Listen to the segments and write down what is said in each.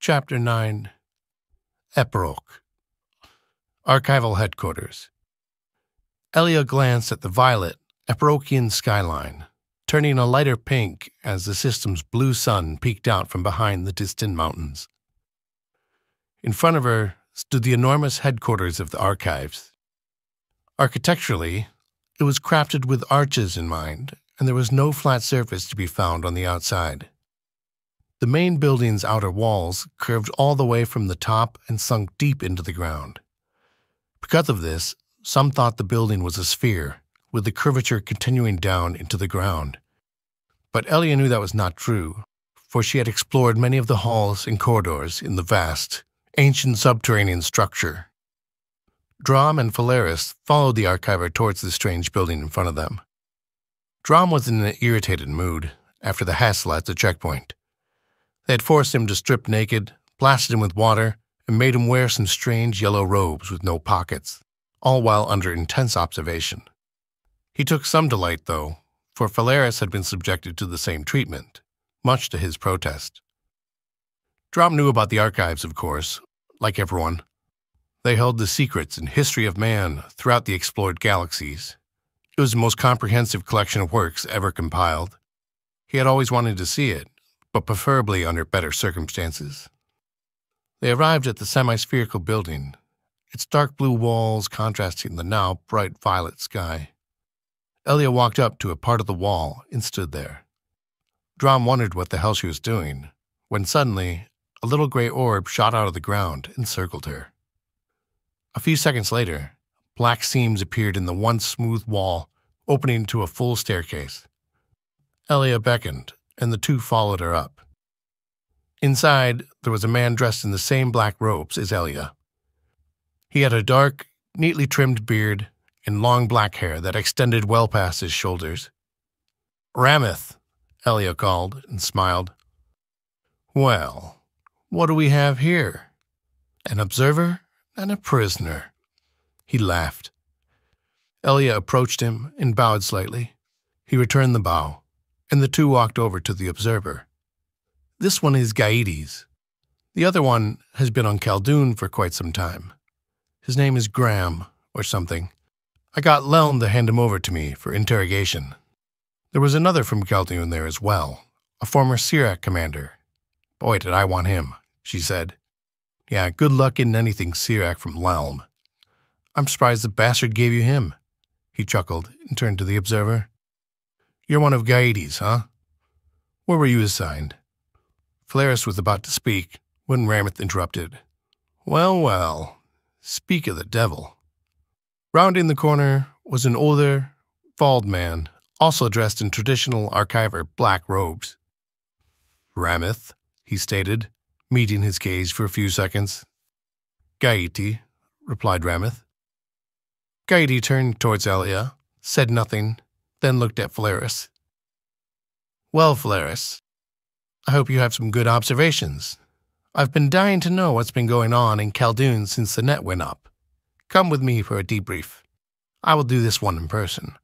Chapter 9 Epiroc Archival Headquarters. Elia glanced at the violet, Epirocian skyline, turning a lighter pink as the system's blue sun peeked out from behind the distant mountains. In front of her stood the enormous headquarters of the archives. Architecturally, it was crafted with arches in mind, and there was no flat surface to be found on the outside. The main building's outer walls curved all the way from the top and sunk deep into the ground. Because of this, some thought the building was a sphere, with the curvature continuing down into the ground. But Elia knew that was not true, for she had explored many of the halls and corridors in the vast, ancient subterranean structure. Drom and Phalaris followed the archiver towards the strange building in front of them. Drom was in an irritated mood after the hassle at the checkpoint. They had forced him to strip naked, blasted him with water, and made him wear some strange yellow robes with no pockets, all while under intense observation. He took some delight, though, for Phalaris had been subjected to the same treatment, much to his protest. Drom knew about the archives, of course, like everyone. They held the secrets and history of man throughout the explored galaxies. It was the most comprehensive collection of works ever compiled. He had always wanted to see it, but preferably under better circumstances. They arrived at the semi-spherical building, its dark blue walls contrasting the now bright violet sky. Elia walked up to a part of the wall and stood there. Drom wondered what the hell she was doing, when suddenly a little gray orb shot out of the ground and circled her. A few seconds later, black seams appeared in the once smooth wall, opening to a full staircase. Elia beckoned, and the two followed her up. Inside, there was a man dressed in the same black robes as Elia. He had a dark, neatly trimmed beard and long black hair that extended well past his shoulders. "Rameth," Elia called and smiled. "Well, what do we have here? An observer and a prisoner." He laughed. Elia approached him and bowed slightly. He returned the bow, and the two walked over to the observer. "This one is Gaedes. The other one has been on Khaldun for quite some time. His name is Graham, or something. I got Lelm to hand him over to me for interrogation. There was another from Khaldun there as well, a former Sirac commander. Boy, did I want him," she said. "Yeah, good luck getting anything Sirac from Lelm. I'm surprised the bastard gave you him." He chuckled and turned to the observer. "You're one of Gaedes, huh? Where were you assigned?" Phalaris was about to speak when Rameth interrupted. "Well, well, speak of the devil." Rounding the corner was an older, bald man, also dressed in traditional archiver black robes. "Rameth," he stated, meeting his gaze for a few seconds. "Gaeti," replied Rameth. Gaeti turned towards Elia, said nothing, then looked at Phalaris. "Well, Phalaris, I hope you have some good observations. I've been dying to know what's been going on in Khaldun since the net went up. Come with me for a debrief. I will do this one in person."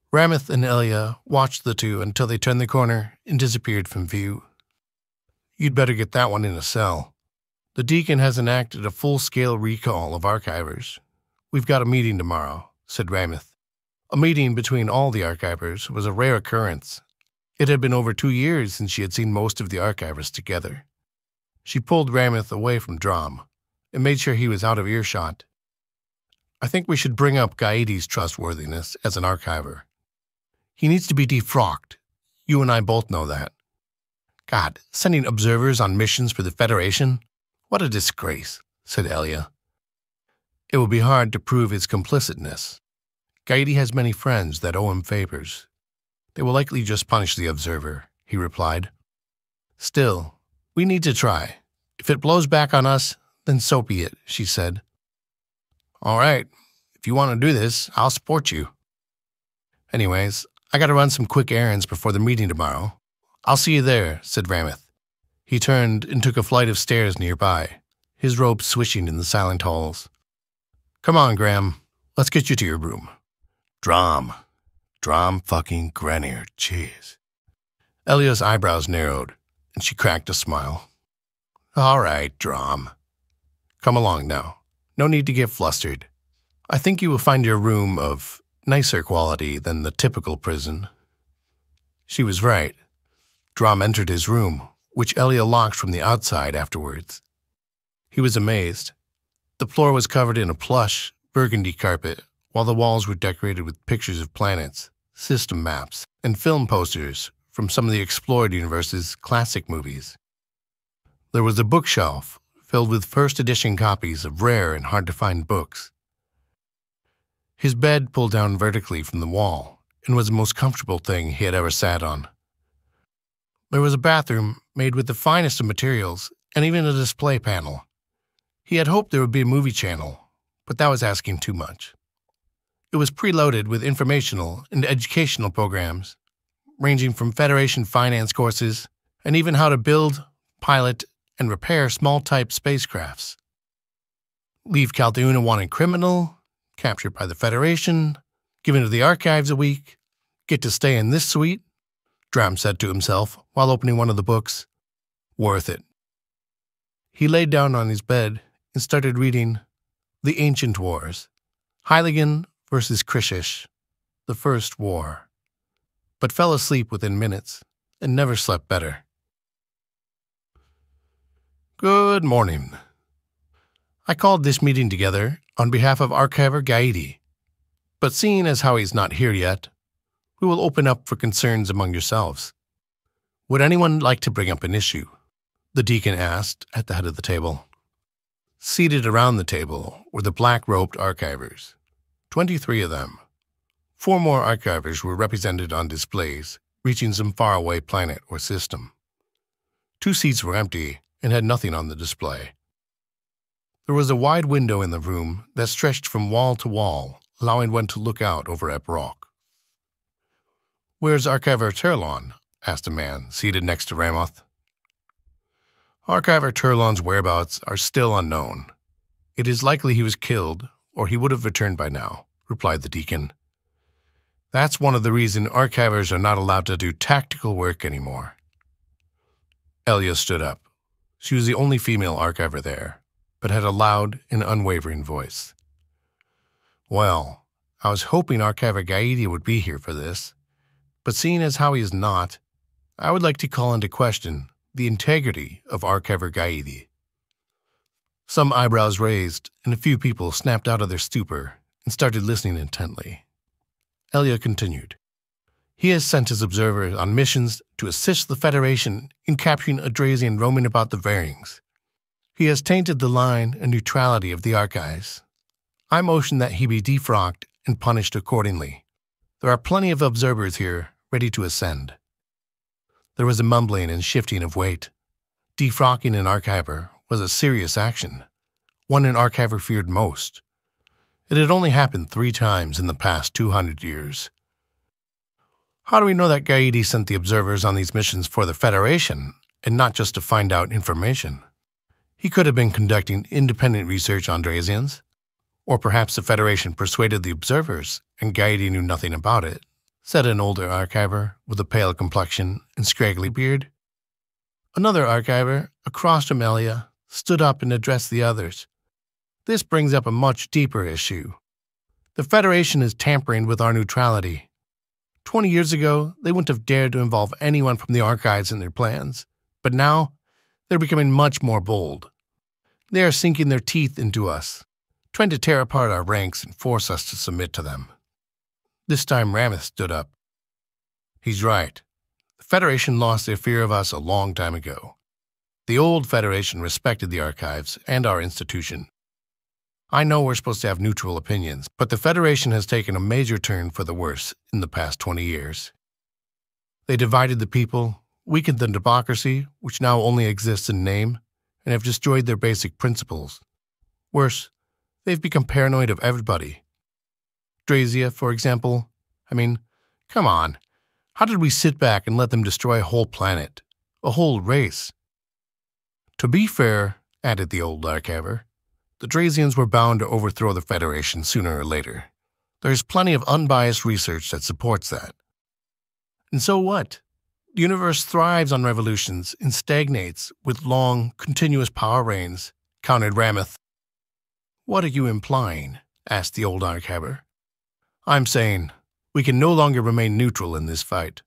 Rameth and Elia watched the two until they turned the corner and disappeared from view. "You'd better get that one in a cell. The deacon has enacted a full-scale recall of archivers. We've got a meeting tomorrow," said Rameth. A meeting between all the archivers was a rare occurrence. It had been over 2 years since she had seen most of the archivers together. She pulled Rameth away from Drom and made sure he was out of earshot. "I think we should bring up Gaedes' trustworthiness as an archiver. He needs to be defrocked. You and I both know that. God, sending observers on missions for the Federation? What a disgrace," said Elia. "It will be hard to prove his complicitness. Gaedi has many friends that owe him favors. They will likely just punish the observer," he replied. "Still, we need to try. If it blows back on us, then so be it," she said. "All right, if you want to do this, I'll support you. Anyways, I got to run some quick errands before the meeting tomorrow. I'll see you there," said Rameth. He turned and took a flight of stairs nearby, his robe swishing in the silent halls. "Come on, Graham. Let's get you to your room." Drom fucking Grenier, jeez. Elia's eyebrows narrowed, and she cracked a smile. All right, Drom. Come along now. No need to get flustered. I think you will find your room of nicer quality than the typical prison. She was right. Drom entered his room, which Elia locked from the outside afterwards. He was amazed. The floor was covered in a plush, burgundy carpet, while the walls were decorated with pictures of planets, system maps, and film posters from some of the Explored Universe's classic movies. There was a bookshelf filled with first-edition copies of rare and hard-to-find books. His bed pulled down vertically from the wall and was the most comfortable thing he had ever sat on. There was a bathroom made with the finest of materials and even a display panel. He had hoped there would be a movie channel, but that was asking too much. It was preloaded with informational and educational programs, ranging from Federation finance courses and even how to build, pilot, and repair small-type spacecrafts. Leave Caldeun a wanted criminal, captured by the Federation, given to the archives a week, get to stay in this suite, Drom said to himself while opening one of the books. Worth it. He laid down on his bed and started reading The Ancient Wars, Hyligan versus Krishish, the First War, but fell asleep within minutes and never slept better. Good morning. I called this meeting together on behalf of Archiver Gaidi, but seeing as how he's not here yet, we will open up for concerns among yourselves. Would anyone like to bring up an issue? The deacon asked at the head of the table. Seated around the table were the black-robed archivers, 23 of them. 4 more archivers were represented on displays, reaching some faraway planet or system. 2 seats were empty and had nothing on the display. There was a wide window in the room that stretched from wall to wall, allowing one to look out over EP12. Where's Archiver Turlon? Asked a man seated next to Ramoth. Archiver Turlon's whereabouts are still unknown. It is likely he was killed, or he would have returned by now, replied the deacon. That's one of the reasons archivers are not allowed to do tactical work anymore. Elia stood up. She was the only female archiver there, but had a loud and unwavering voice. Well, I was hoping Archiver Gaidi would be here for this, but seeing as how he is not, I would like to call into question the integrity of Archiver Gaidi. Some eyebrows raised, and a few people snapped out of their stupor and started listening intently. Elia continued. He has sent his observers on missions to assist the Federation in capturing a Drazian roaming about the Varings. He has tainted the line and neutrality of the archives. I motion that he be defrocked and punished accordingly. There are plenty of observers here ready to ascend. There was a mumbling and shifting of weight. Defrocking an archiver was a serious action, one an archiver feared most. It had only happened 3 times in the past 200 years. How do we know that Gaidi sent the observers on these missions for the Federation, and not just to find out information? He could have been conducting independent research on Drazians, or perhaps the Federation persuaded the observers, and Gaidi knew nothing about it, said an older archiver with a pale complexion and scraggly beard. Another archiver, across from Elia, stood up and addressed the others. This brings up a much deeper issue. The Federation is tampering with our neutrality. 20 years ago, they wouldn't have dared to involve anyone from the archives in their plans, but now they're becoming much more bold. They are sinking their teeth into us, trying to tear apart our ranks and force us to submit to them. This time Ramoth stood up. He's right. The Federation lost their fear of us a long time ago. The old Federation respected the archives and our institution. I know we're supposed to have neutral opinions, but the Federation has taken a major turn for the worse in the past 20 years. They divided the people, weakened the democracy, which now only exists in name, and have destroyed their basic principles. Worse, they've become paranoid of everybody. Drazia, for example. I mean, come on. How did we sit back and let them destroy a whole planet, a whole race? To be fair, added the old archiver, the Drazians were bound to overthrow the Federation sooner or later. There's plenty of unbiased research that supports that. And so what? The universe thrives on revolutions and stagnates with long, continuous power reigns, countered Rameth. What are you implying? Asked the old archiver. I'm saying we can no longer remain neutral in this fight.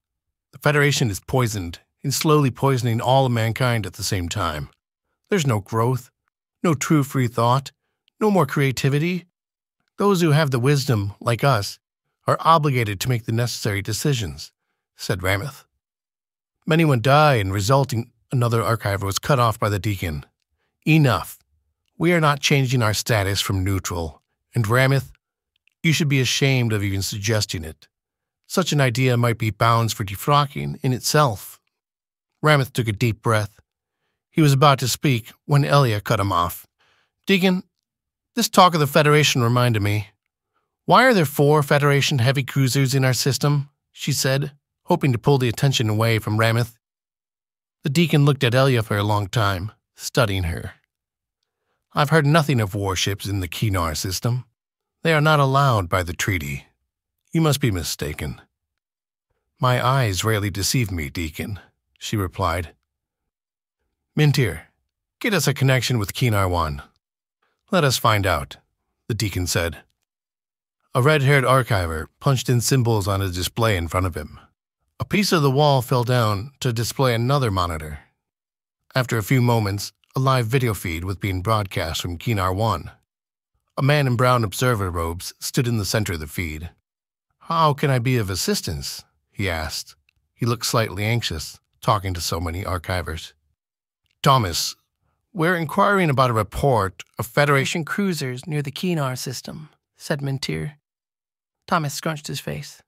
The Federation is poisoned and slowly poisoning all of mankind at the same time. There's no growth, no true free thought, no more creativity. Those who have the wisdom, like us, are obligated to make the necessary decisions, said Rameth. Many would die, and resulting another archiver was cut off by the deacon. Enough. We are not changing our status from neutral, and Rameth, you should be ashamed of even suggesting it. Such an idea might be bounds for defrocking in itself. Rameth took a deep breath. He was about to speak when Elia cut him off. Deacon, this talk of the Federation reminded me. Why are there 4 Federation heavy cruisers in our system? She said, hoping to pull the attention away from Rameth. The deacon looked at Elia for a long time, studying her. I've heard nothing of warships in the Kinar system. They are not allowed by the treaty. You must be mistaken. My eyes rarely deceive me, Deacon, she replied. Mintir, get us a connection with Kinar 1. Let us find out, the deacon said. A red-haired archiver punched in symbols on a display in front of him. A piece of the wall fell down to display another monitor. After a few moments, a live video feed was being broadcast from Kinar 1. A man in brown observer robes stood in the center of the feed. How can I be of assistance? He asked. He looked slightly anxious, talking to so many archivers. Thomas, we're inquiring about a report of Federation cruisers near the Kinar system, said Mintir. Thomas scrunched his face.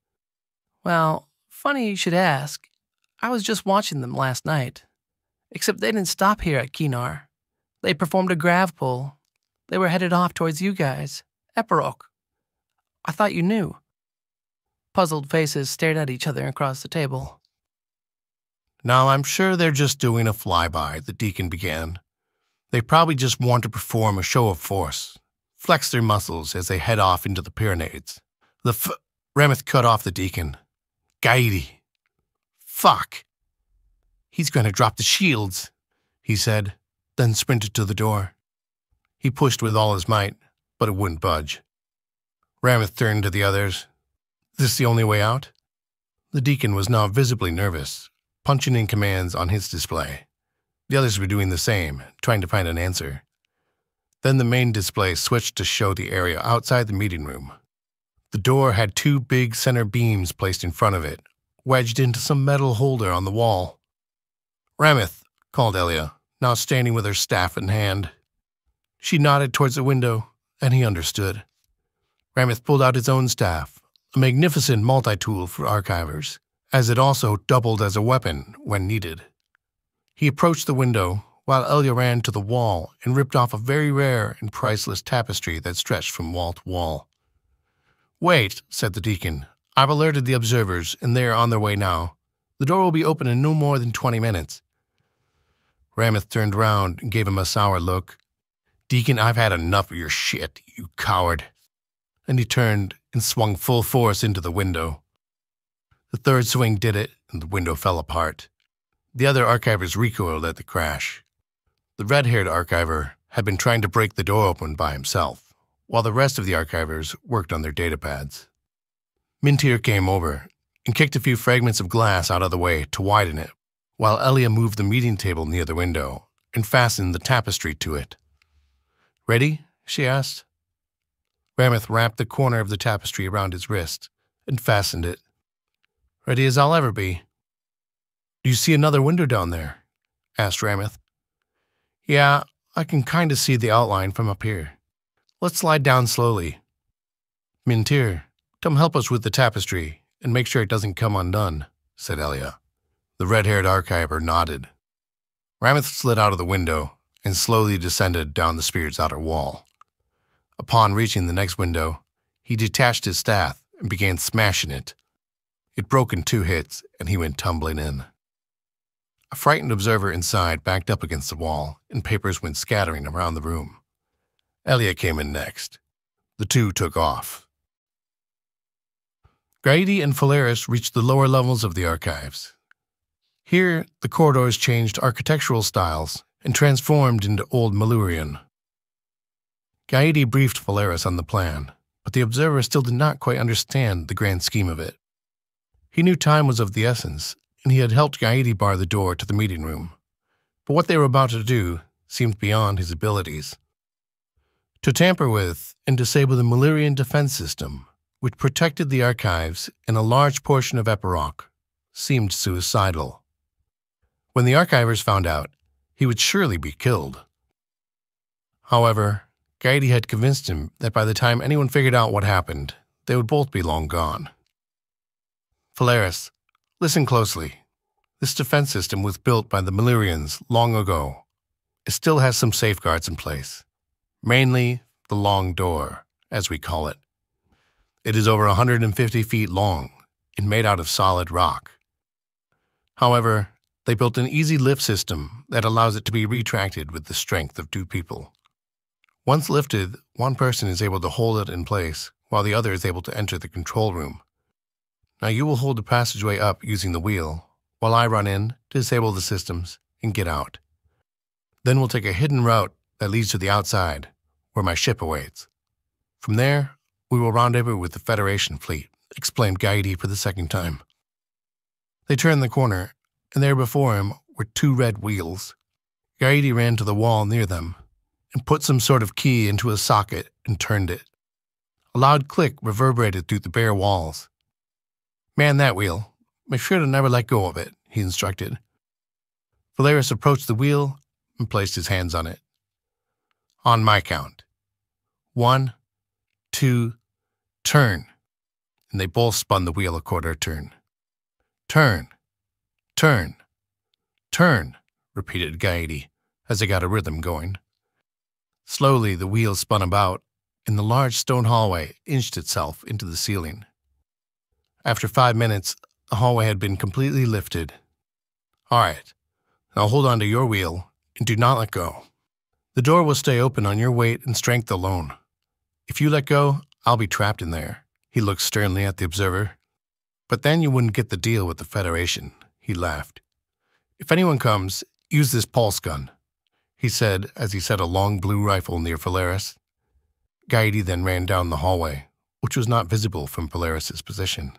Well, funny you should ask. I was just watching them last night. Except they didn't stop here at Kinar. They performed a grav pull. They were headed off towards you guys, Epiroc. I thought you knew. Puzzled faces stared at each other across the table. Now, I'm sure they're just doing a flyby, the deacon began. They probably just want to perform a show of force, flex their muscles as they head off into the Pyrenees. Rameth cut off the deacon. Gaidi. Fuck. He's going to drop the shields, he said, then sprinted to the door. He pushed with all his might, but it wouldn't budge. Rameth turned to the others. This the only way out? The deacon was now visibly nervous, punching in commands on his display. The others were doing the same, trying to find an answer. Then the main display switched to show the area outside the meeting room. The door had 2 big center beams placed in front of it, wedged into some metal holder on the wall. Rameth, called Elia, now standing with her staff in hand. She nodded towards the window, and he understood. Rameth pulled out his own staff, a magnificent multi-tool for archivers, as it also doubled as a weapon when needed. He approached the window, while Elia ran to the wall and ripped off a very rare and priceless tapestry that stretched from wall to wall. Wait, said the deacon. I've alerted the observers, and they are on their way now. The door will be open in no more than 20 minutes. Rameth turned round and gave him a sour look. Deacon, I've had enough of your shit, you coward. And he turned and swung full force into the window. The third swing did it, and the window fell apart. The other archivers recoiled at the crash. The red-haired archiver had been trying to break the door open by himself, while the rest of the archivers worked on their datapads. Mintir came over and kicked a few fragments of glass out of the way to widen it, while Elia moved the meeting table near the window and fastened the tapestry to it. Ready? She asked. Rameth wrapped the corner of the tapestry around his wrist and fastened it. Ready as I'll ever be. Do you see another window down there? Asked Rameth. Yeah, I can kind of see the outline from up here. Let's slide down slowly. Mintir, come help us with the tapestry and make sure it doesn't come undone, said Elia. The red-haired archiver nodded. Rameth slid out of the window and slowly descended down the spirit's outer wall. Upon reaching the next window, he detached his staff and began smashing it. It broke in 2 hits, and he went tumbling in. A frightened observer inside backed up against the wall, and papers went scattering around the room. Elia came in next. The 2 took off. Grady and Phalaris reached the lower levels of the archives. Here, the corridors changed architectural styles and transformed into Old Malurian. Gaidi briefed Valeris on the plan, but the observer still did not quite understand the grand scheme of it. He knew time was of the essence, and he had helped Gaidi bar the door to the meeting room. But what they were about to do seemed beyond his abilities. To tamper with and disable the Malurian defense system, which protected the archives and a large portion of Epiroc, seemed suicidal. When the archivers found out, he would surely be killed. However, Gaidi had convinced him that by the time anyone figured out what happened, they would both be long gone. Valeris, listen closely. This defense system was built by the Malurians long ago. It still has some safeguards in place. Mainly the long door, as we call it. It is over 150 feet long and made out of solid rock. However, they built an easy lift system that allows it to be retracted with the strength of 2 people. Once lifted, one person is able to hold it in place, while the other is able to enter the control room. Now you will hold the passageway up using the wheel, while I run in to disable the systems and get out. Then we'll take a hidden route that leads to the outside, where my ship awaits. From there, we will rendezvous with the Federation fleet, explained Gaidi for the second time. They turned the corner, and there before him were 2 red wheels. Gaidi ran to the wall near them and put some sort of key into a socket and turned it. A loud click reverberated through the bare walls. Man that wheel. Make sure to never let go of it, he instructed. Valeris approached the wheel and placed his hands on it. On my count. 1, 2, turn. And they both spun the wheel a quarter turn. Turn, turn, turn, repeated Gaidi as they got a rhythm going. Slowly the wheel spun about, and the large stone hallway inched itself into the ceiling. After 5 minutes, the hallway had been completely lifted. All right, now hold on to your wheel and do not let go. The door will stay open on your weight and strength alone. If you let go, I'll be trapped in there. He looked sternly at the observer. But then you wouldn't get the deal with the Federation, he laughed. If anyone comes, use this pulse gun, he said as he set a long blue rifle near Valeris. Gaidi then ran down the hallway, which was not visible from Valeris's position.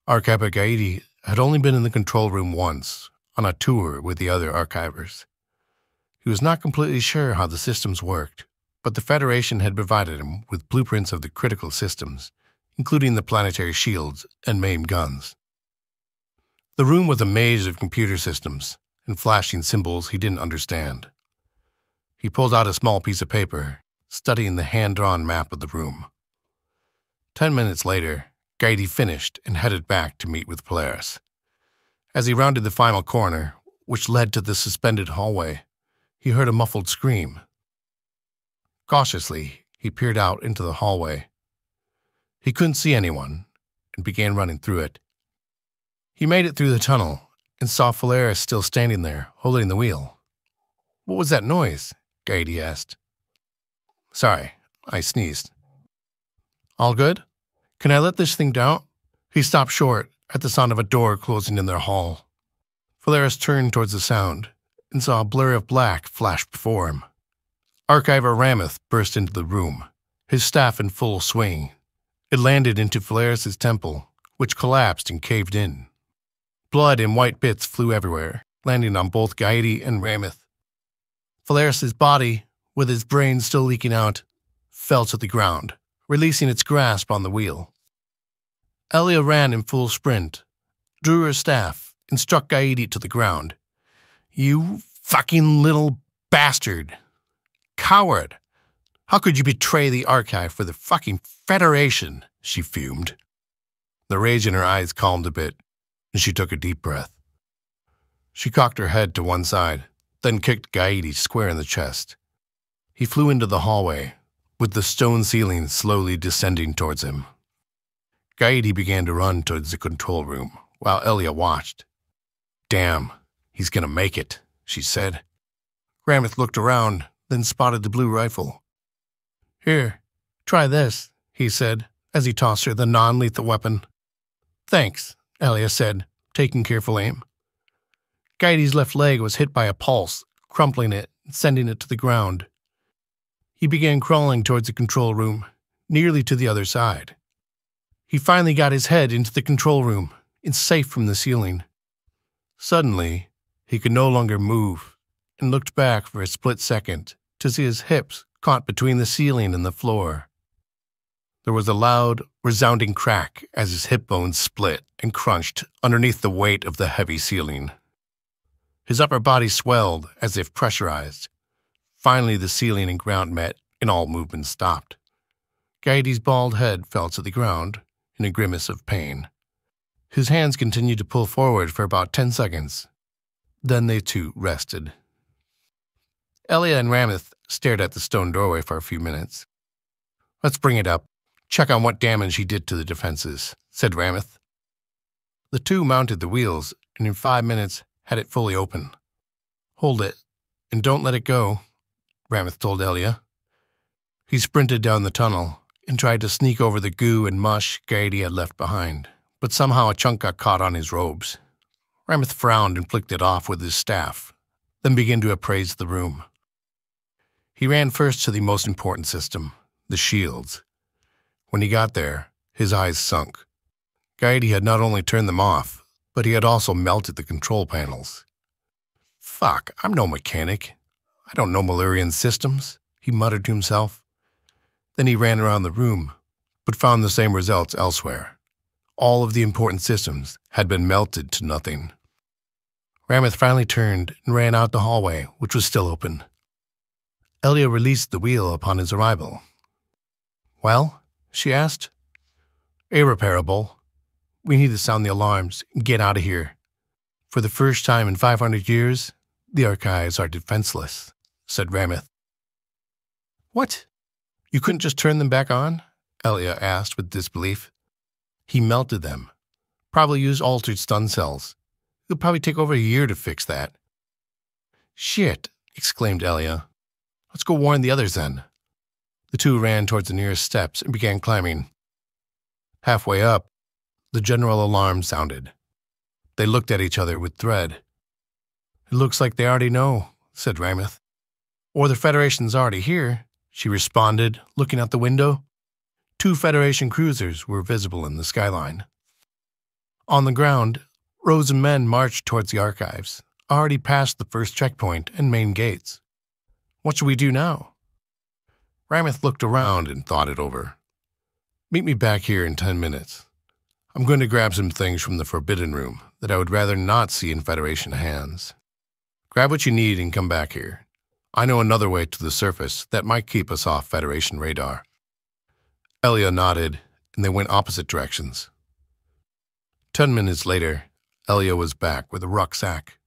Archiver Gaidi had only been in the control room once, on a tour with the other archivers. He was not completely sure how the systems worked, but the Federation had provided him with blueprints of the critical systems, including the planetary shields and MAME guns. The room was a maze of computer systems and flashing symbols he didn't understand. He pulled out a small piece of paper, studying the hand-drawn map of the room. 10 minutes later, Gaidi finished and headed back to meet with Valeris. As he rounded the final corner, which led to the suspended hallway, he heard a muffled scream. Cautiously, he peered out into the hallway. He couldn't see anyone and began running through it. He made it through the tunnel and saw Valeris still standing there, holding the wheel. What was that noise? Gaidi asked. Sorry, I sneezed. All good? Can I let this thing down? He stopped short at the sound of a door closing in their hall. Valeris turned towards the sound and saw a blur of black flash before him. Archiver Rameth burst into the room, his staff in full swing. It landed into Valeris's temple, which collapsed and caved in. Blood and white bits flew everywhere, landing on both Gaidi and Rameth. Valeris's body, with his brain still leaking out, fell to the ground, releasing its grasp on the wheel. Elia ran in full sprint, drew her staff, and struck Gaidi to the ground. You fucking little bastard! Coward! How could you betray the archive for the fucking Federation? She fumed. The rage in her eyes calmed a bit, and she took a deep breath. She cocked her head to one side, then kicked Gaidi square in the chest. He flew into the hallway, with the stone ceiling slowly descending towards him. Gaidi began to run towards the control room, while Elia watched. Damn, he's gonna make it, she said. Rameth looked around, then spotted the blue rifle. Here, try this, he said, as he tossed her the non-lethal weapon. Thanks, Elia said, taking careful aim. Coyote's left leg was hit by a pulse, crumpling it and sending it to the ground. He began crawling towards the control room, nearly to the other side. He finally got his head into the control room and safe from the ceiling. Suddenly, he could no longer move and looked back for a split second to see his hips caught between the ceiling and the floor. There was a loud, resounding crack as his hip bones split and crunched underneath the weight of the heavy ceiling. His upper body swelled as if pressurized. Finally, the ceiling and ground met and all movement stopped. Coyote's bald head fell to the ground in a grimace of pain. His hands continued to pull forward for about 10 seconds. Then they too rested. Elia and Rameth stared at the stone doorway for a few minutes. "Let's bring it up. Check on what damage he did to the defenses," said Rameth. The two mounted the wheels and in 5 minutes had it fully open. "Hold it, and don't let it go," Rameth told Elia. He sprinted down the tunnel and tried to sneak over the goo and mush Coyote had left behind, but somehow a chunk got caught on his robes. Rameth frowned and flicked it off with his staff, then began to appraise the room. He ran first to the most important system, the shields. When he got there, his eyes sunk. Coyote had not only turned them off, but he had also melted the control panels. "Fuck, I'm no mechanic. I don't know Malurian systems," he muttered to himself. Then he ran around the room, but found the same results elsewhere. All of the important systems had been melted to nothing. Rameth finally turned and ran out the hallway, which was still open. Elia released the wheel upon his arrival. "Well?" she asked. "Irreparable. We need to sound the alarms and get out of here. For the first time in 500 years, the archives are defenseless," said Rameth. "What? You couldn't just turn them back on?" Elia asked with disbelief. "He melted them. Probably used altered stun cells. It'll probably take over a year to fix that." "Shit," exclaimed Elia. "Let's go warn the others then." The two ran towards the nearest steps and began climbing. Halfway up, the general alarm sounded. They looked at each other with dread. "It looks like they already know," said Rameth. "Or the Federation's already here," she responded, looking out the window. 2 Federation cruisers were visible in the skyline. On the ground, rows of men marched towards the archives, already past the first checkpoint and main gates. "What should we do now?" Rameth looked around and thought it over. "Meet me back here in 10 minutes. I'm going to grab some things from the Forbidden Room that I would rather not see in Federation hands. Grab what you need and come back here. I know another way to the surface that might keep us off Federation radar." Elia nodded, and they went opposite directions. 10 minutes later, Elia was back with a rucksack.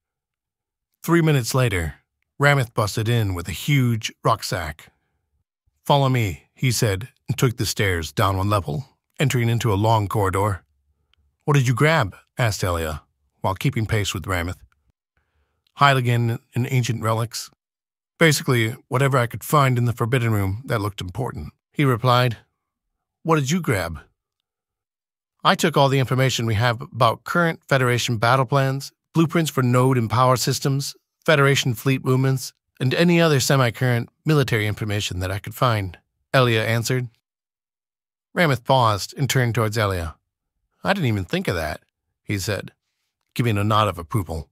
3 minutes later, Rameth busted in with a huge rucksack. "Follow me," he said, and took the stairs down one level, entering into a long corridor. "What did you grab?" asked Elia, while keeping pace with Rameth. "Heiligen and ancient relics. Basically, whatever I could find in the Forbidden Room that looked important," he replied. "What did you grab?" "I took all the information we have about current Federation battle plans, blueprints for node and power systems, Federation fleet movements, and any other semi-current military information that I could find," Elia answered. Rameth paused and turned towards Elia. "I didn't even think of that," he said, giving a nod of approval.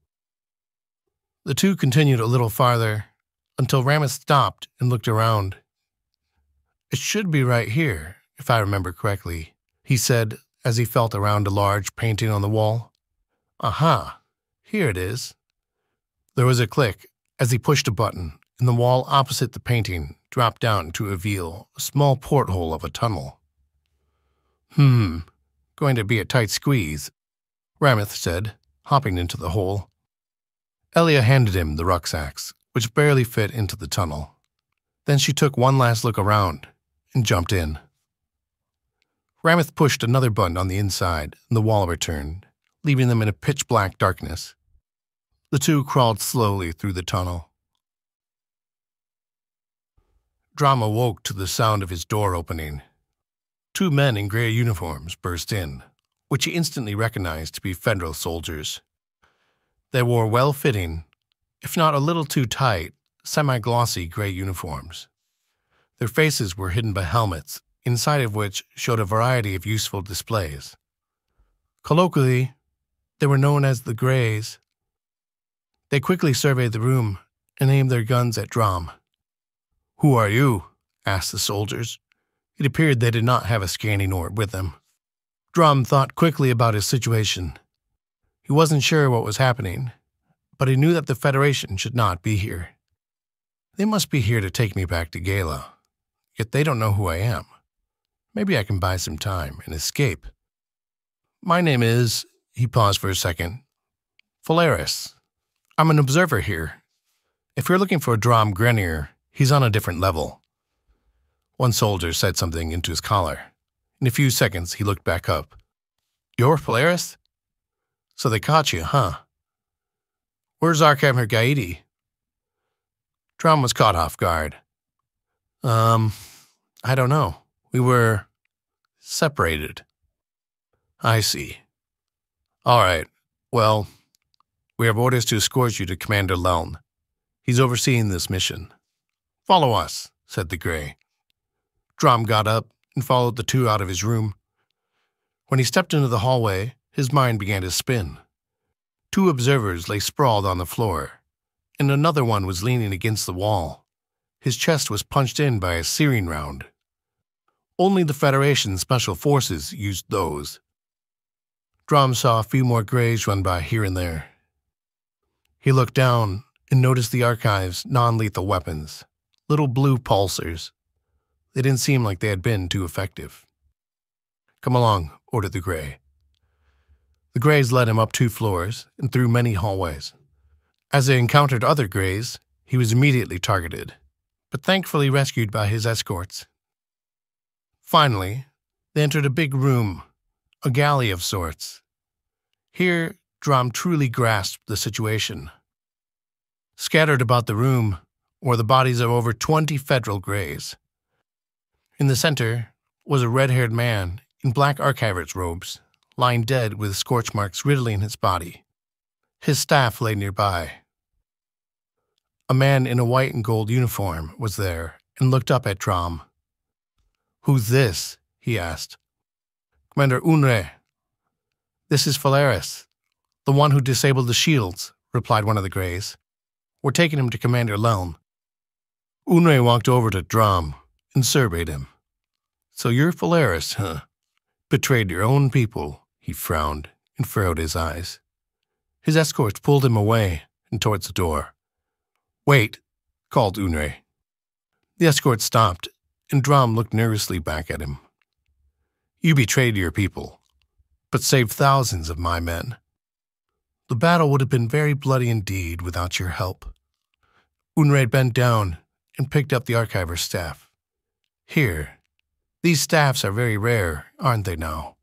The two continued a little farther until Rameth stopped and looked around. "It should be right here, if I remember correctly," he said as he felt around a large painting on the wall. "Aha, here it is." There was a click as he pushed a button, and the wall opposite the painting dropped down to reveal a small porthole of a tunnel. Going to be a tight squeeze," Rameth said, hopping into the hole. Elia handed him the rucksacks, which barely fit into the tunnel. Then she took one last look around and jumped in. Rameth pushed another button on the inside, and the wall returned, leaving them in a pitch-black darkness. The two crawled slowly through the tunnel. Drama woke to the sound of his door opening. 2 men in gray uniforms burst in, which he instantly recognized to be federal soldiers. They wore well-fitting, if not a little too tight, semi-glossy gray uniforms. Their faces were hidden by helmets, inside of which showed a variety of useful displays. Colloquially, they were known as the Greys. They quickly surveyed the room and aimed their guns at Drom. "Who are you?" asked the soldiers. It appeared they did not have a scanning orb with them. Drom thought quickly about his situation. He wasn't sure what was happening, but he knew that the Federation should not be here. They must be here to take me back to Gala, yet they don't know who I am. Maybe I can buy some time and escape. "My name is," he paused for a second, "Phalaris. I'm an observer here. If you're looking for Drom Grenier, he's on a different level." One soldier said something into his collar. In a few seconds, he looked back up. "You're Phalaris? So they caught you, huh? Where's Arkham Gaidi?" Drom was caught off guard. I don't know. We were separated." "I see. All right. Well, we have orders to escort you to Commander Leln. He's overseeing this mission." "Follow us," said the Grey. Drom got up and followed the two out of his room. When he stepped into the hallway, his mind began to spin. Two observers lay sprawled on the floor, and another one was leaning against the wall. His chest was punched in by a searing round. Only the Federation Special Forces used those. Drom saw a few more Greys run by here and there. He looked down and noticed the Archive's non-lethal weapons, little blue pulsars. They didn't seem like they had been too effective. "Come along," ordered the Grey. The Greys led him up 2 floors and through many hallways. As they encountered other Greys, he was immediately targeted, but thankfully rescued by his escorts. Finally, they entered a big room, a galley of sorts. Here, Drom truly grasped the situation. Scattered about the room were the bodies of over 20 Federal Greys. In the center was a red-haired man in black archiver's robes, lying dead with scorch marks riddling his body. His staff lay nearby. A man in a white and gold uniform was there and looked up at Drom. "Who's this?" he asked. "Commander Unre." "This is Phalaris, the one who disabled the shields," replied one of the Greys. "We're taking him to Commander Leln." Unre walked over to Drom and surveyed him. "So you're Phalaris, huh? Betrayed your own people," he frowned and furrowed his eyes. His escorts pulled him away and towards the door. "Wait," called Unre. The escort stopped, and Drom looked nervously back at him. "You betrayed your people, but saved thousands of my men. The battle would have been very bloody indeed without your help." Unre bent down and picked up the archiver's staff. "Here. These staffs are very rare, aren't they now?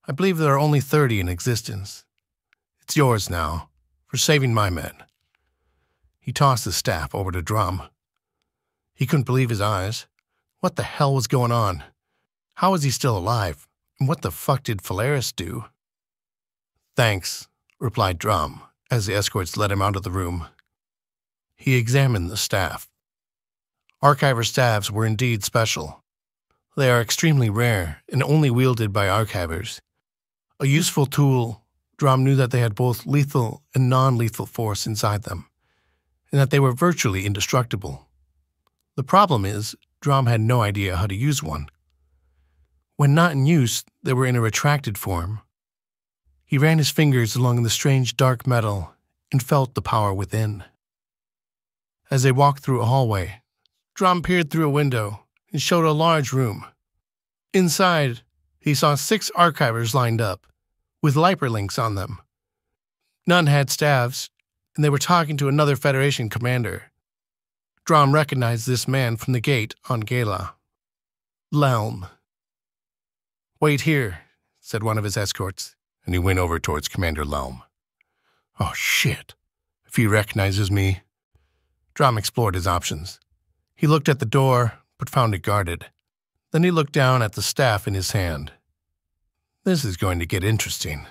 I believe there are only 30 in existence. It's yours now, for saving my men." He tossed the staff over to Drom. He couldn't believe his eyes. What the hell was going on? How was he still alive? And what the fuck did Phalaris do? "Thanks," replied Drom, as the escorts led him out of the room. He examined the staff. Archiver staffs were indeed special. They are extremely rare and only wielded by archivers. A useful tool, Drom knew that they had both lethal and non-lethal force inside them, and that they were virtually indestructible. The problem is, Drom had no idea how to use one. When not in use, they were in a retracted form. He ran his fingers along the strange dark metal and felt the power within. As they walked through a hallway, Drom peered through a window and showed a large room. Inside, he saw 6 archivers lined up, with hyperlinks on them. None had staffs, and they were talking to another Federation commander. Drom recognized this man from the gate on Gala. Leln. "Wait here," said one of his escorts, and he went over towards Commander Leln. "Oh, shit. If he recognizes me." Drom explored his options. He looked at the door, but found it guarded. Then he looked down at the staff in his hand. This is going to get interesting.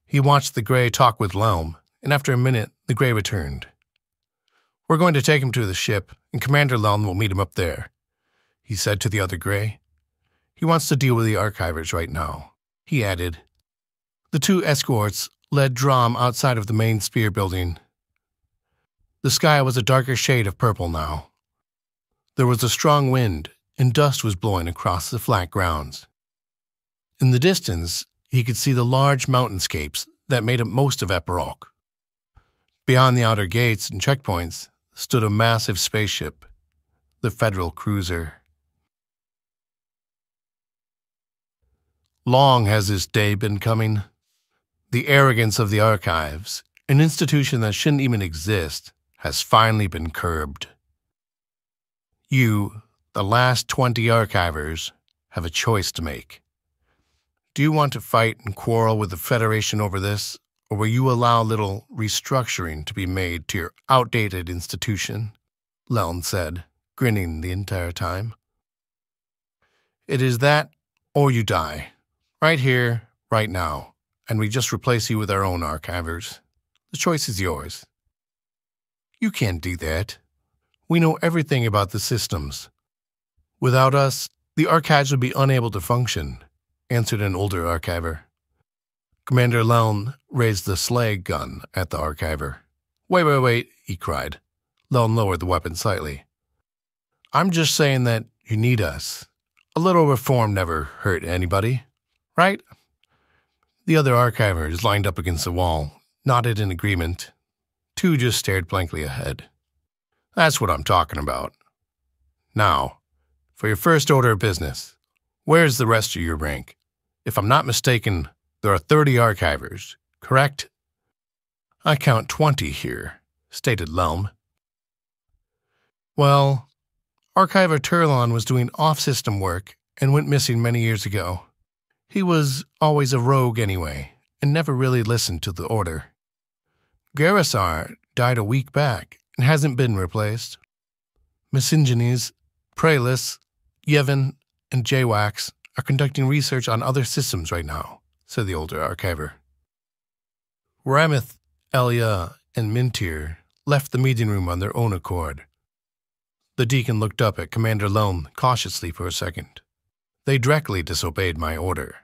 He watched the Gray talk with Lelm, and after a minute, the Gray returned. We're going to take him to the ship, and Commander Lelm will meet him up there, he said to the other Gray. He wants to deal with the archivers right now, he added. The two escorts led Drom outside of the main Spear building. The sky was a darker shade of purple now. There was a strong wind, and dust was blowing across the flat grounds. In the distance, he could see the large mountainscapes that made up most of Epiroc. Beyond the outer gates and checkpoints stood a massive spaceship, the Federal cruiser. Long has this day been coming. The arrogance of the archives, an institution that shouldn't even exist, has finally been curbed. You, the last 20 archivers, have a choice to make. Do you want to fight and quarrel with the Federation over this, or will you allow a little restructuring to be made to your outdated institution? Lelm said, grinning the entire time. It is that, or you die. Right here, right now, and we just replace you with our own archivers. The choice is yours. You can't do that. We know everything about the systems. Without us, the archives would be unable to function, answered an older archiver. Commander Lelm raised the slag gun at the archiver. Wait, he cried. Lelm lowered the weapon slightly. I'm just saying that you need us. A little reform never hurt anybody, right? The other archivers lined up against the wall, nodded in agreement. Two just stared blankly ahead. That's what I'm talking about. Now, for your first order of business, where's the rest of your rank? If I'm not mistaken, there are 30 archivers, correct? I count 20 here, stated Lelm. Well, Archiver Turlon was doing off-system work and went missing many years ago. He was always a rogue anyway, and never really listened to the order. Garrissar died a week back and hasn't been replaced. Midjourney, Praelis, Yevon, and Jwax are conducting research on other systems right now, said the older archiver. Ramith, Elia, and Mintir left the meeting room on their own accord. The deacon looked up at Commander Lelm cautiously for a second. They directly disobeyed my order,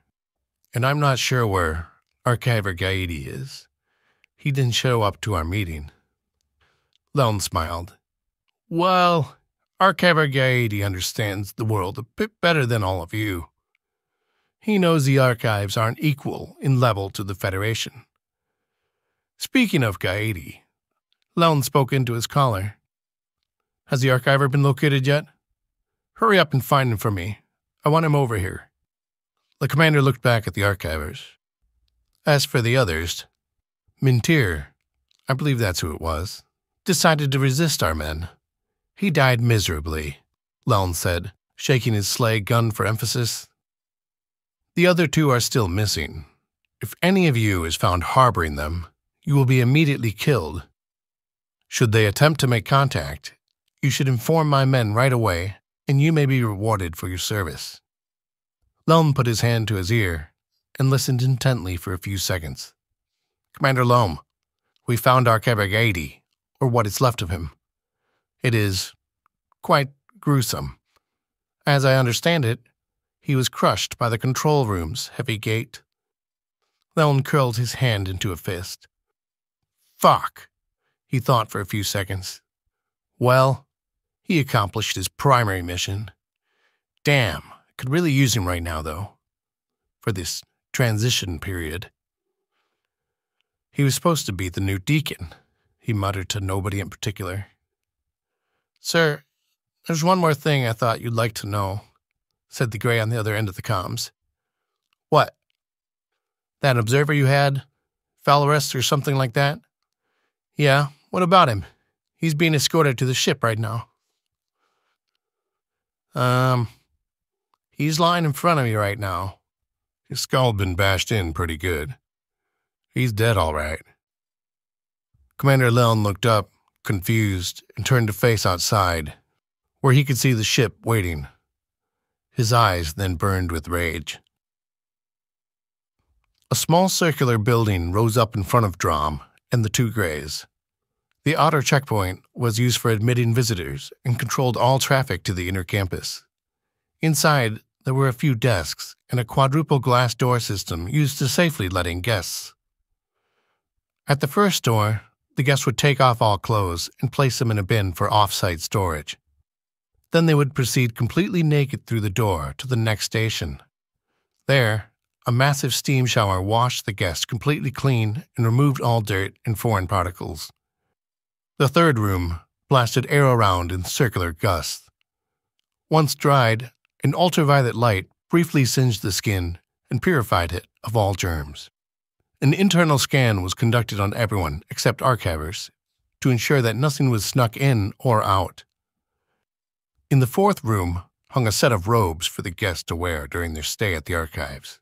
and I'm not sure where Archiver Gaidi is. He didn't show up to our meeting. Lelm smiled. Well, Archiver Gaidi understands the world a bit better than all of you. He knows the archives aren't equal in level to the Federation. Speaking of Gaidi, Lelm spoke into his collar. Has the archiver been located yet? Hurry up and find him for me. I want him over here. The commander looked back at the archivers. As for the others, Mintir, I believe that's who it was, decided to resist our men. He died miserably, Lelm said, shaking his slag gun for emphasis. The other two are still missing. If any of you is found harboring them, you will be immediately killed. Should they attempt to make contact, you should inform my men right away, and you may be rewarded for your service. Lelm put his hand to his ear and listened intently for a few seconds. Commander Lelm, we found Archiver Gaidi, or what is left of him. It is quite gruesome. As I understand it, he was crushed by the control room's heavy gate. Lelm curled his hand into a fist. Fuck, he thought for a few seconds. Well, he accomplished his primary mission. Damn, could really use him right now, though, for this transition period. He was supposed to be the new deacon, he muttered to nobody in particular. Sir, there's one more thing I thought you'd like to know, said the Gray on the other end of the comms. What? That observer you had? Valorous or something like that? Yeah, what about him? He's being escorted to the ship right now. He's lying in front of me right now. His skull's been bashed in pretty good. He's dead all right. Commander Lelm looked up, confused, and turned to face outside, where he could see the ship waiting. His eyes then burned with rage. A small circular building rose up in front of Drom and the two Greys. The outer checkpoint was used for admitting visitors and controlled all traffic to the inner campus. Inside, there were a few desks and a quadruple glass door system used to safely let in guests. At the first door, the guests would take off all clothes and place them in a bin for off-site storage. Then they would proceed completely naked through the door to the next station. There, a massive steam shower washed the guests completely clean and removed all dirt and foreign particles. The third room blasted air around in circular gusts. Once dried, an ultraviolet light briefly singed the skin and purified it of all germs. An internal scan was conducted on everyone except archivers to ensure that nothing was snuck in or out. In the fourth room hung a set of robes for the guests to wear during their stay at the archives.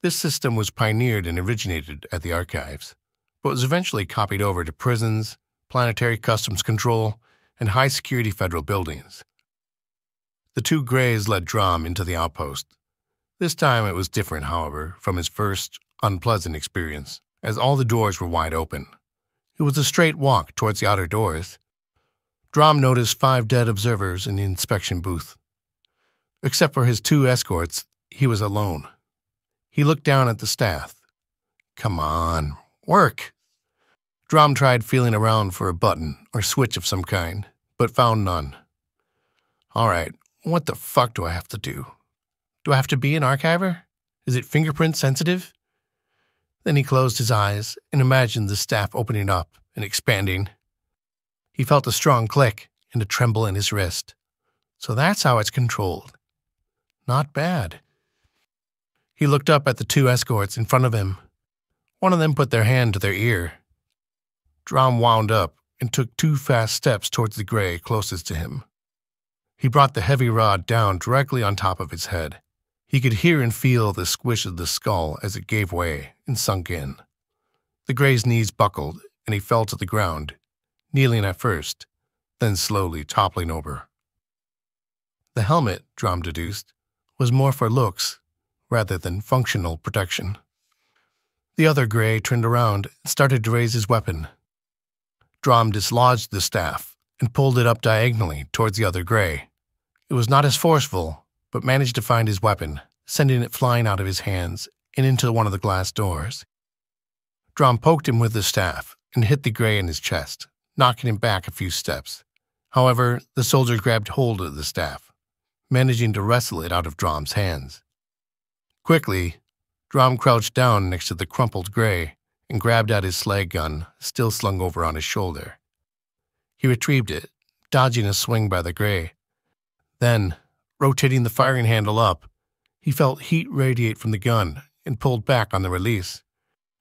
This system was pioneered and originated at the archives, but was eventually copied over to prisons, planetary customs control, and high-security federal buildings. The two Greys led Drom into the outpost. This time it was different, however, from his first, unpleasant experience, as all the doors were wide open. It was a straight walk towards the outer doors. Drom noticed 5 dead observers in the inspection booth. Except for his 2 escorts, he was alone. He looked down at the staff. Come on, work! Drom tried feeling around for a button or switch of some kind, but found none. All right, what the fuck do I have to do? Do I have to be an archiver? Is it fingerprint sensitive? Then he closed his eyes and imagined the staff opening up and expanding. He felt a strong click and a tremble in his wrist. So that's how it's controlled. Not bad. He looked up at the 2 escorts in front of him. One of them put their hand to their ear. Drom wound up and took 2 fast steps towards the Grey closest to him. He brought the heavy rod down directly on top of his head. He could hear and feel the squish of the skull as it gave way and sunk in. The Grey's knees buckled, and he fell to the ground, kneeling at first, then slowly toppling over. The helmet, Drom deduced, was more for looks rather than functional protection. The other Grey turned around and started to raise his weapon. Drom dislodged the staff and pulled it up diagonally towards the other Grey. It was not as forceful, but managed to find his weapon, sending it flying out of his hands and into one of the glass doors. Drom poked him with the staff and hit the Grey in his chest, knocking him back a few steps. However, the soldier grabbed hold of the staff, managing to wrestle it out of Drom's hands. Quickly, Drom crouched down next to the crumpled Grey and grabbed at his slag gun, still slung over on his shoulder. He retrieved it, dodging a swing by the Grey. Then, rotating the firing handle up, he felt heat radiate from the gun and pulled back on the release.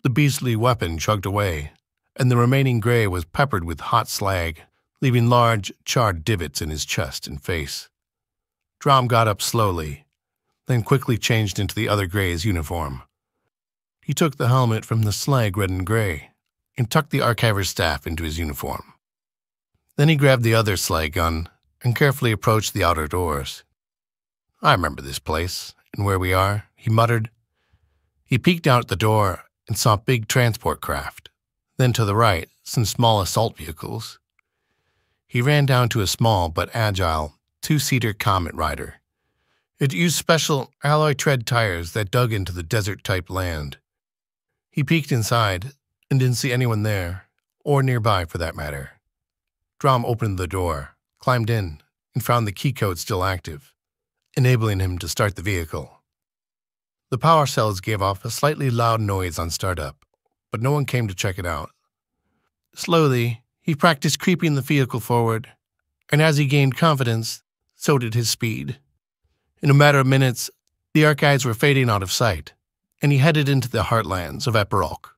The beastly weapon chugged away, and the remaining Grey was peppered with hot slag, leaving large, charred divots in his chest and face. Drom got up slowly, then quickly changed into the other Grey's uniform. He took the helmet from the slag-reddened Grey and tucked the archiver's staff into his uniform. Then he grabbed the other slag gun and carefully approached the outer doors. I remember this place and where we are, he muttered. He peeked out the door and saw big transport craft. Then to the right, some small assault vehicles. He ran down to a small but agile 2-seater Comet Rider. It used special alloy tread tires that dug into the desert-type land. He peeked inside and didn't see anyone there, or nearby for that matter. Drom opened the door, climbed in, and found the key code still active, enabling him to start the vehicle. The power cells gave off a slightly loud noise on startup, but no one came to check it out. Slowly, he practiced creeping the vehicle forward, and as he gained confidence, so did his speed. In a matter of minutes, the archives were fading out of sight, and he headed into the heartlands of Epiroc.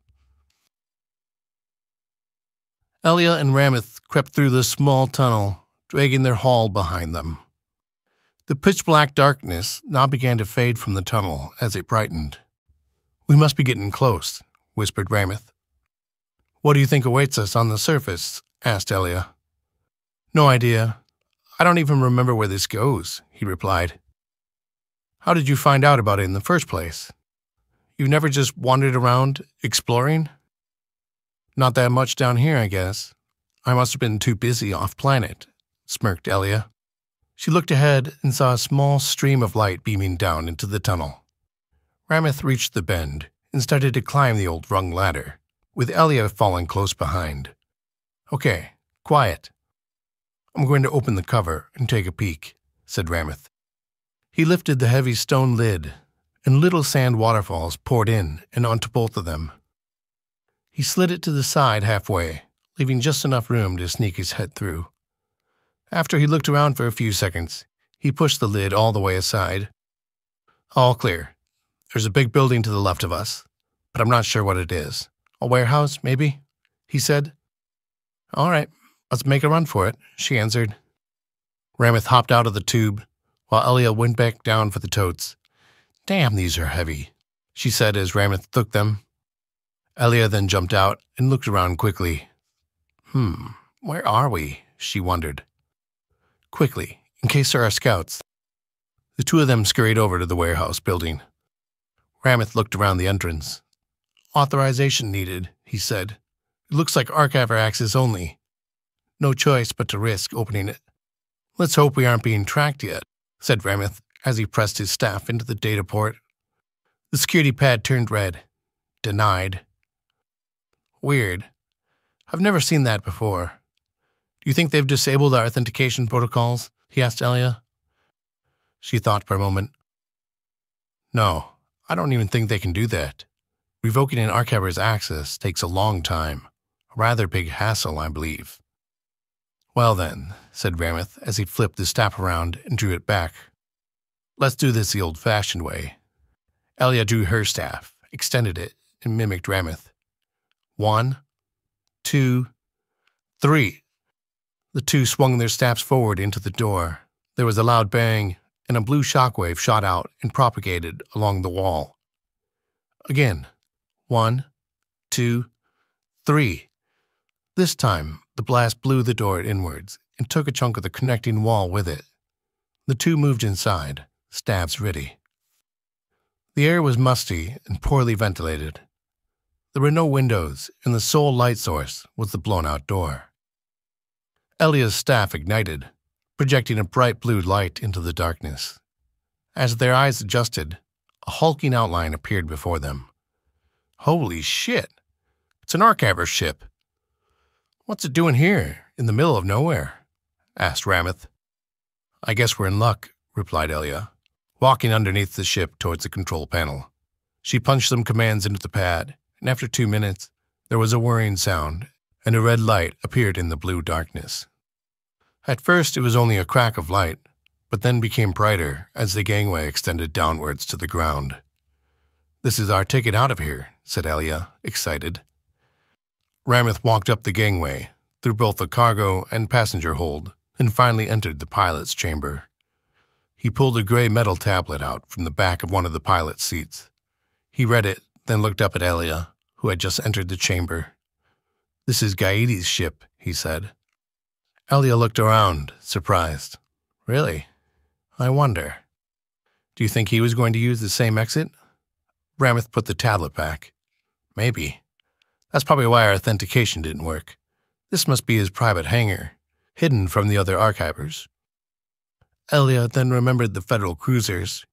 Elia and Rameth crept through the small tunnel, dragging their haul behind them. The pitch-black darkness now began to fade from the tunnel as it brightened. We must be getting close, whispered Rameth. What do you think awaits us on the surface? Asked Elia. No idea. I don't even remember where this goes, he replied. How did you find out about it in the first place? You never just wandered around, exploring? Not that much down here, I guess. I must have been too busy off-planet, smirked Elia. She looked ahead and saw a small stream of light beaming down into the tunnel. Rameth reached the bend and started to climb the old rung ladder, with Elia falling close behind. Okay, quiet. I'm going to open the cover and take a peek, said Rameth. He lifted the heavy stone lid, and little sand waterfalls poured in and onto both of them. He slid it to the side halfway, leaving just enough room to sneak his head through. After he looked around for a few seconds, he pushed the lid all the way aside. All clear. There's a big building to the left of us, but I'm not sure what it is. A warehouse, maybe? He said. All right, let's make a run for it, she answered. Rameth hopped out of the tube, while Elia went back down for the totes. Damn, these are heavy, she said as Rameth took them. Elia then jumped out and looked around quickly. Where are we? She wondered. Quickly, in case there are scouts. The two of them scurried over to the warehouse building. Rameth looked around the entrance. Authorization needed, he said. It looks like archiver access only. No choice but to risk opening it. Let's hope we aren't being tracked yet, said Rameth as he pressed his staff into the data port. The security pad turned red. Denied. Weird. I've never seen that before. Do you think they've disabled our authentication protocols? He asked Elia. She thought for a moment. No, I don't even think they can do that. Revoking an archiver's access takes a long time. A rather big hassle, I believe. Well then, said Rameth as he flipped his staff around and drew it back. Let's do this the old-fashioned way. Elia drew her staff, extended it, and mimicked Rameth. 1, 2, 3. The two swung their staffs forward into the door. There was a loud bang, and a blue shockwave shot out and propagated along the wall. Again. 1, 2, 3. This time, the blast blew the door inwards and took a chunk of the connecting wall with it. The two moved inside, staffs ready. The air was musty and poorly ventilated. There were no windows, and the sole light source was the blown-out door. Elia's staff ignited, projecting a bright blue light into the darkness. As their eyes adjusted, a hulking outline appeared before them. Holy shit! It's an archiver ship. What's it doing here, in the middle of nowhere? Asked Rameth. I guess we're in luck, replied Elia, walking underneath the ship towards the control panel. She punched some commands into the pad, and after 2 minutes, there was a whirring sound, and a red light appeared in the blue darkness. At first, it was only a crack of light, but then became brighter as the gangway extended downwards to the ground. This is our ticket out of here, said Elia, excited. Rameth walked up the gangway, through both the cargo and passenger hold, and finally entered the pilot's chamber. He pulled a gray metal tablet out from the back of one of the pilot's seats. He read it, then looked up at Elia, who had just entered the chamber. This is Gaeti's ship, he said. Elia looked around, surprised. Really? I wonder. Do you think he was going to use the same exit? Rameth put the tablet back. Maybe. That's probably why our authentication didn't work. This must be his private hangar, hidden from the other archivers. Elia then remembered the federal cruisers.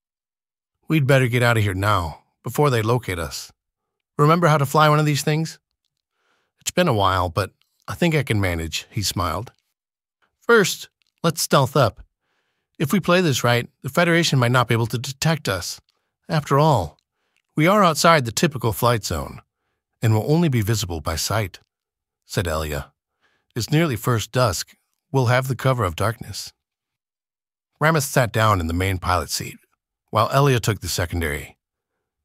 We'd better get out of here now, before they locate us. Remember how to fly one of these things? It's been a while, but I think I can manage, he smiled. First, let's stealth up. If we play this right, the Federation might not be able to detect us. After all, we are outside the typical flight zone, and will only be visible by sight, said Elia. It's nearly first dusk. We'll have the cover of darkness. Rameth sat down in the main pilot seat, while Elia took the secondary.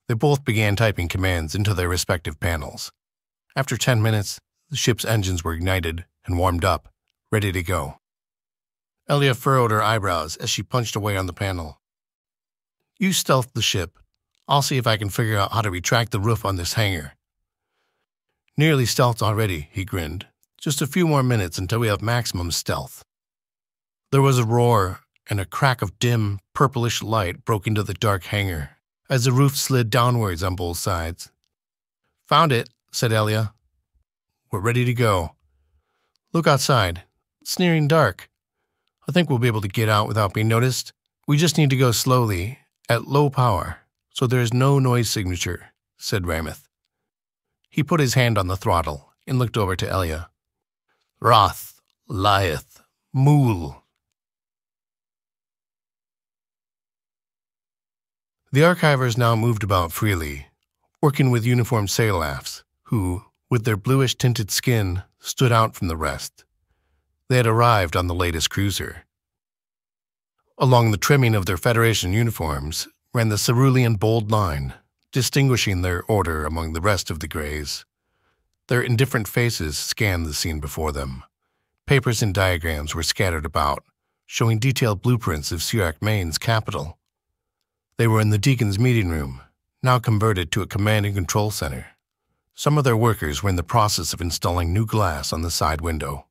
They both began typing commands into their respective panels. After 10 minutes, the ship's engines were ignited and warmed up, ready to go. Elia furrowed her eyebrows as she punched away on the panel. You stealth the ship. I'll see if I can figure out how to retract the roof on this hangar. Nearly stealthed already, he grinned. Just a few more minutes until we have maximum stealth. There was a roar, and a crack of dim, purplish light broke into the dark hangar as the roof slid downwards on both sides. "Found it," said Elia. "We're ready to go. Look outside. It's nearing dark. I think we'll be able to get out without being noticed. We just need to go slowly, at low power, so there is no noise signature," said Ramoth. He put his hand on the throttle and looked over to Elia. "Roth, lieth, mool." The archivers now moved about freely, working with uniformed sailafs, who, with their bluish-tinted skin, stood out from the rest. They had arrived on the latest cruiser. Along the trimming of their Federation uniforms ran the cerulean bold line, distinguishing their order among the rest of the Greys. Their indifferent faces scanned the scene before them. Papers and diagrams were scattered about, showing detailed blueprints of Sirac Main's capital. They were in the Deacon's meeting room, now converted to a command and control center. Some of their workers were in the process of installing new glass on the side window.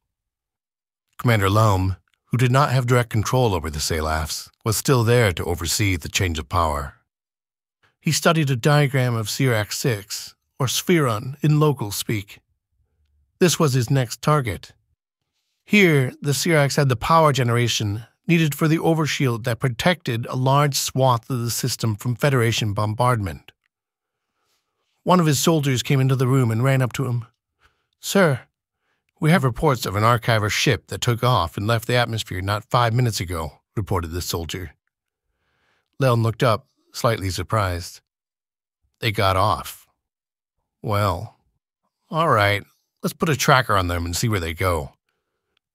Commander Loam, who did not have direct control over the sailafs, was still there to oversee the change of power. He studied a diagram of Sirac 6, or Spheron in local speak. This was his next target. Here, the Siracs had the power generation needed for the overshield that protected a large swath of the system from Federation bombardment. One of his soldiers came into the room and ran up to him. "Sir, we have reports of an archiver ship that took off and left the atmosphere not 5 minutes ago," reported the soldier. Leln looked up, slightly surprised. "They got off. Well, all right, let's put a tracker on them and see where they go.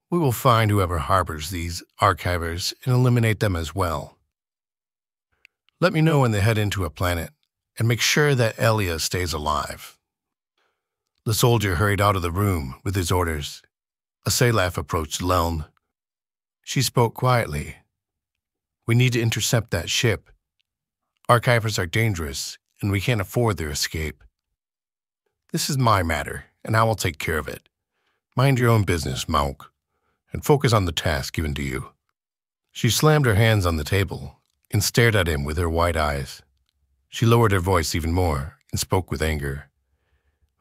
We will find whoever harbors these archivers and eliminate them as well. Let me know when they head into a planet, and make sure that Elia stays alive." The soldier hurried out of the room with his orders. A Salaf approached Leln. She spoke quietly. "We need to intercept that ship. Archivers are dangerous, and we can't afford their escape. This is my matter, and I will take care of it. Mind your own business, Mauk, and focus on the task given to you." She slammed her hands on the table and stared at him with her wide eyes. She lowered her voice even more and spoke with anger.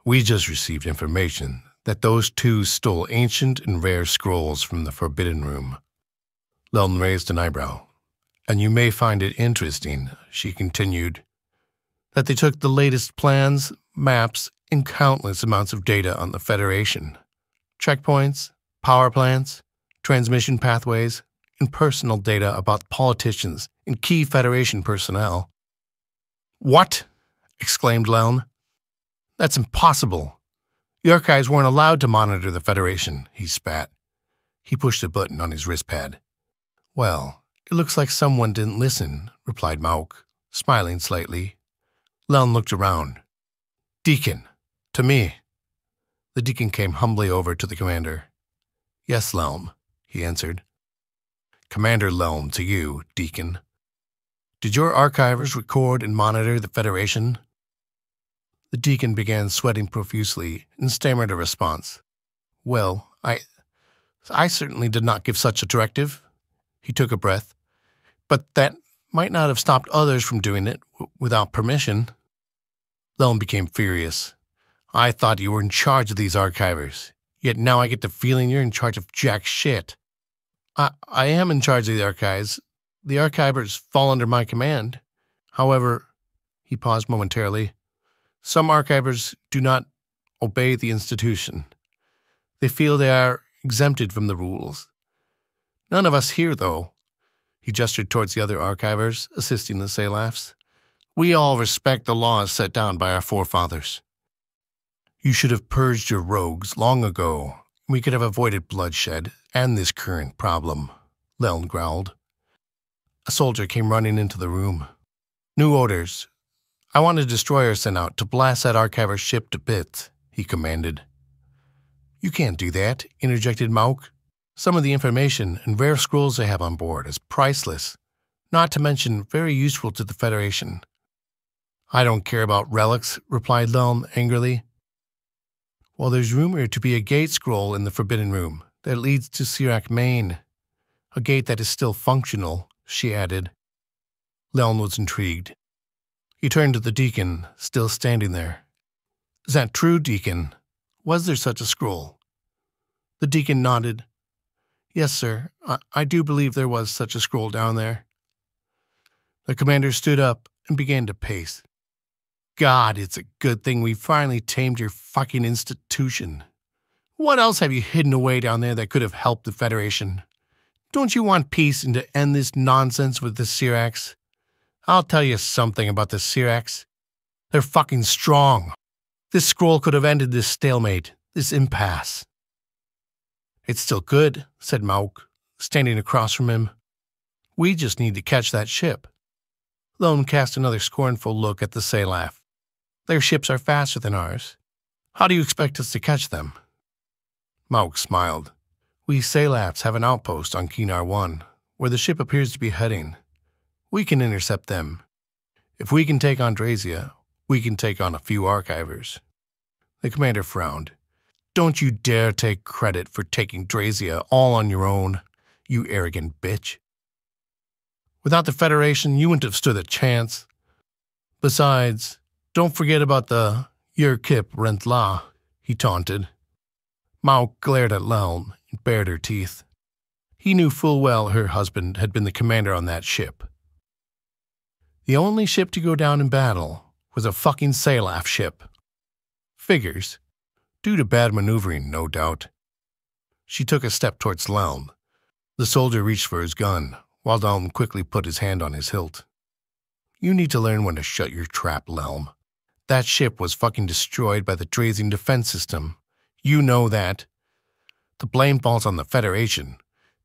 "We just received information that those two stole ancient and rare scrolls from the Forbidden Room." Leln raised an eyebrow. "And you may find it interesting," she continued, "that they took the latest plans, maps, and countless amounts of data on the Federation. Checkpoints, power plants, transmission pathways, and personal data about politicians and key Federation personnel." "What?" exclaimed Leln. "That's impossible. The archives weren't allowed to monitor the Federation," he spat. He pushed a button on his wrist pad. "Well, it looks like someone didn't listen," replied Mauk, smiling slightly. Leln looked around. "Deacon, to me." The Deacon came humbly over to the commander. "Yes, Lelm," he answered. "Commander Lelm to you, Deacon. Did your archivers record and monitor the Federation?" The Deacon began sweating profusely and stammered a response. "Well, I certainly did not give such a directive." He took a breath. "But that might not have stopped others from doing it without permission." Lelm became furious. "I thought you were in charge of these archivers, yet now I get the feeling you're in charge of jack shit." I am in charge of the archives. The archivers fall under my command. However," he paused momentarily, "some archivers do not obey the institution. They feel they are exempted from the rules. None of us here, though." He gestured towards the other archivers, assisting the Salafs. "We all respect the laws set down by our forefathers." "You should have purged your rogues long ago. We could have avoided bloodshed and this current problem," Leln growled. A soldier came running into the room. "New orders. I want a destroyer sent out to blast that archiver's ship to bits," he commanded. "You can't do that," interjected Mauk. "Some of the information and rare scrolls they have on board is priceless, not to mention very useful to the Federation." "I don't care about relics," replied Lelm angrily. "Well, there's rumored to be a gate scroll in the Forbidden Room that leads to Sirac Main. A gate that is still functional," she added. Leln was intrigued. He turned to the deacon, still standing there. Is that true, deacon? Was there such a scroll? The deacon nodded. Yes, sir. I do believe there was such a scroll down there. The commander stood up and began to pace. God, it's a good thing we finally tamed your fucking institution. What else have you hidden away down there that could have helped the Federation? Don't you want peace and to end this nonsense with the Syrax? I'll tell you something about the Syrax. They're fucking strong. This scroll could have ended this stalemate, this impasse. It's still good, said Mauk, standing across from him. We just need to catch that ship. Lone cast another scornful look at the Salaf. Their ships are faster than ours. How do you expect us to catch them? Mauk smiled. We Salafs have an outpost on Kinar 1, where the ship appears to be heading. We can intercept them. If we can take on Drazia, we can take on a few archivers. The commander frowned. Don't you dare take credit for taking Drazia all on your own, you arrogant bitch. Without the Federation, you wouldn't have stood a chance. Besides, don't forget about the Yurkip Rentla, he taunted. Mauk glared at Lelm and bared her teeth. He knew full well her husband had been the commander on that ship. The only ship to go down in battle was a fucking Salaf ship. Figures. Due to bad maneuvering, no doubt. She took a step towards Lelm. The soldier reached for his gun, while Lelm quickly put his hand on his hilt. You need to learn when to shut your trap, Lelm. That ship was fucking destroyed by the Drazian defense system. You know that. The blame falls on the Federation.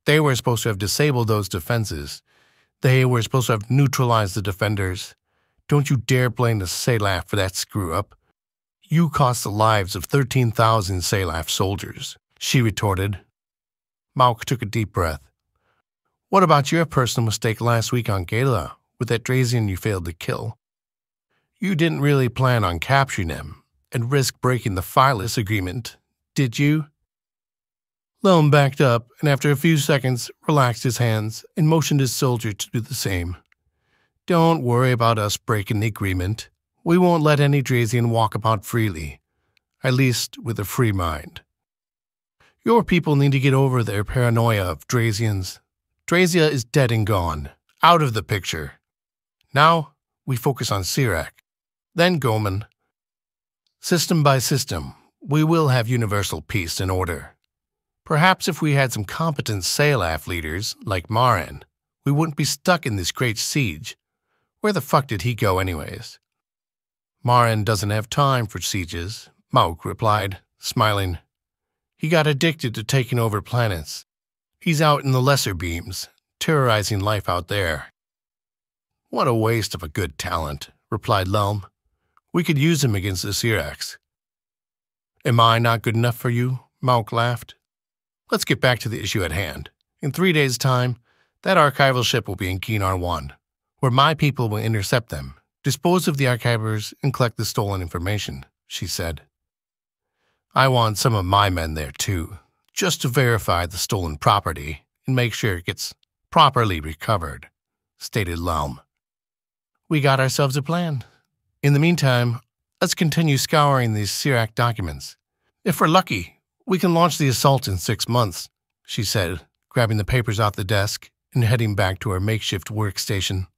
They were supposed to have disabled those defenses. They were supposed to have neutralized the defenders. Don't you dare blame the Salaf for that screw-up. You cost the lives of 13,000 Salaf soldiers, she retorted. Mauk took a deep breath. What about your personal mistake last week on Gala with that Drazian you failed to kill? You didn't really plan on capturing him and risk breaking the Phyllis agreement, did you? Lelm backed up and after a few seconds relaxed his hands and motioned his soldier to do the same. Don't worry about us breaking the agreement. We won't let any Drazian walk about freely, at least with a free mind. Your people need to get over their paranoia of Drazians. Drazia is dead and gone, out of the picture. Now, we focus on Syrak, then Goman. System by system, we will have universal peace and order. Perhaps if we had some competent Salaf leaders, like Maran, we wouldn't be stuck in this great siege. Where the fuck did he go anyways? Maran doesn't have time for sieges, Mauk replied, smiling. He got addicted to taking over planets. He's out in the lesser beams, terrorizing life out there. What a waste of a good talent, replied Lelm. We could use him against the Syrax. Am I not good enough for you? Mauk laughed. Let's get back to the issue at hand. In 3 days' time, that archival ship will be in Kinar 1, where my people will intercept them, dispose of the archivers, and collect the stolen information, she said. I want some of my men there, too, just to verify the stolen property and make sure it gets properly recovered, stated Lelm. We got ourselves a plan. In the meantime, let's continue scouring these Syrak documents. If we're lucky, we can launch the assault in 6 months, she said, grabbing the papers off the desk and heading back to her makeshift workstation.